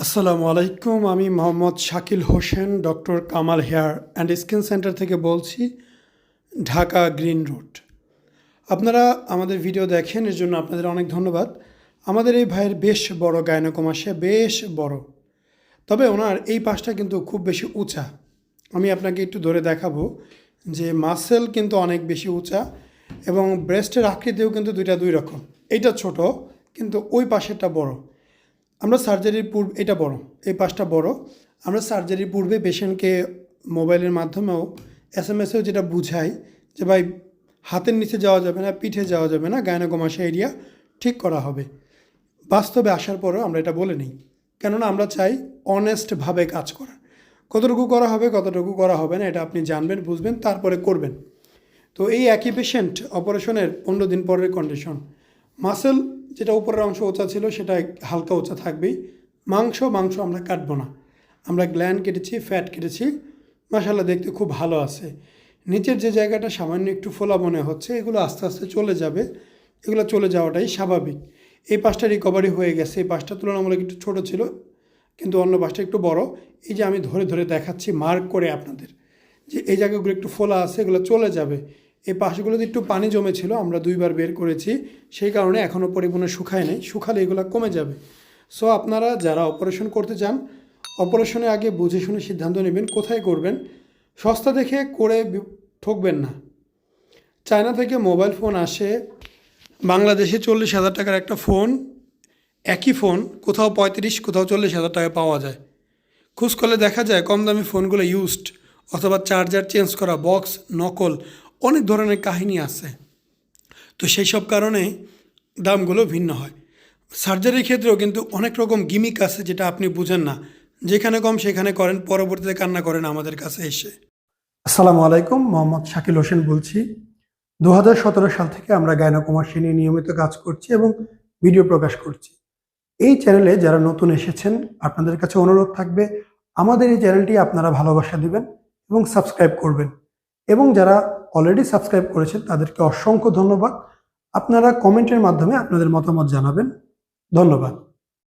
আসসালামু আলাইকুম। আমি Mohammad Shakil Hossain, doctor Kamal hair and skin centre থেকে বলছি, ঢাকা গ্রিন রোড। আপনারা আমাদের ভিডিও দেখেন, এর জন্য আপনাদের অনেক ধন্যবাদ। আমাদের এই ভাইয়ের বেশ বড় গাইনোকোমাসিয়া, বেশ বড়। তবে ওনার এই পাশটা কিন্তু খুব বেশি উঁচা। আমি আপনাকে একটু ধরে দেখাবো যে মাসেল কিন্তু অনেক বেশি উঁচা এবং ব্রেস্টের আকৃতিও কিন্তু দুইটা দুই রকম। এইটা ছোট, কিন্তু ওই পাশেরটা বড়। আমরা সার্জারির পূর্বে, এটা বড়, এই পাশটা বড়। আমরা সার্জারির পূর্বে পেশেন্টকে মোবাইলের মাধ্যমেও এসএমএসেও যেটা বুঝাই যে ভাই হাতের নিচে যাওয়া যাবে না, পিঠে যাওয়া যাবে না, গাইনোকোমাসিয়া এরিয়া ঠিক করা হবে। বাস্তবে আসার পরেও আমরা এটা বলে নিই, কেননা আমরা চাই অনেস্টভাবে কাজ করা। কতটুকু করা হবে, কতটুকু করা হবে না, এটা আপনি জানবেন, বুঝবেন, তারপরে করবেন। তো এই একই পেশেন্ট অপারেশনের 15 দিন পরের কন্ডিশন। মাসেল যেটা উপরের অংশ উঁচা ছিল সেটা হালকা উঁচা থাকবেই। মাংস আমরা কাটবো না। আমরা গ্ল্যান্ড কেটেছি, ফ্যাট কেটেছি, মাশাআল্লাহ দেখতে খুব ভালো আছে। নিচের যে জায়গাটা সামান্য একটু ফোলা মনে হচ্ছে, এগুলো আস্তে আস্তে চলে যাবে। এগুলো চলে যাওয়াটাই স্বাভাবিক। এই পাশটা রিকভারি হয়ে গেছে। এই পাশটা তুলনামূলক একটু ছোট ছিল, কিন্তু অন্য পাশটা একটু বড়। এই যে আমি ধরে ধরে দেখাচ্ছি মার্ক করে আপনাদের, যে এই জায়গাগুলো একটু ফোলা আছে, এগুলো চলে যাবে। এই পাশগুলোতে একটু পানি জমেছিল, আমরা 2বার বের করেছি, সেই কারণে এখনও পরিপূর্ণ শুকায় নেই। শুকালে এগুলো কমে যাবে। সো আপনারা যারা অপারেশন করতে চান, অপারেশনের আগে বুঝে শুনে সিদ্ধান্ত নেবেন কোথায় করবেন। সস্তা দেখে করে ঠকবেন না। চায়না থেকে মোবাইল ফোন আসে, বাংলাদেশে 40,000 টাকার একটা ফোন, একই ফোন কোথাও 35, কোথাও 40,000 টাকায় পাওয়া যায়। খোঁজ করলে দেখা যায় কম দামি ফোনগুলো ইউজড অথবা চার্জার চেঞ্জ করা, বক্স নকল, অনেক ধরনের কাহিনী আছে। তো সেই সব কারণে দামগুলো ভিন্ন হয়। সার্জারির ক্ষেত্রেও কিন্তু অনেক রকম গিমিক আছে, যেটা আপনি বুঝেন না। যেখানে কম সেখানে করেন, পরবর্তীতে কান্না করেন আমাদের কাছে এসে। আসসালামু আলাইকুম, মোহাম্মদ শাকিল হোসেন বলছি। 2017 সাল থেকে আমরা গাইনোকোমাসিয়া নিয়ে নিয়মিত কাজ করছি এবং ভিডিও প্রকাশ করছি। এই চ্যানেলে যারা নতুন এসেছেন, আপনাদের কাছে অনুরোধ থাকবে আমাদের এই চ্যানেলটি আপনারা ভালোবাসা দিবেন এবং সাবস্ক্রাইব করবেন। এবং যারা অলরেডি সাবস্ক্রাইব করেছেন তাদেরকে অসংখ্য ধন্যবাদ। আপনারা কমেন্টের মাধ্যমে আপনাদের মতামত জানাবেন। ধন্যবাদ।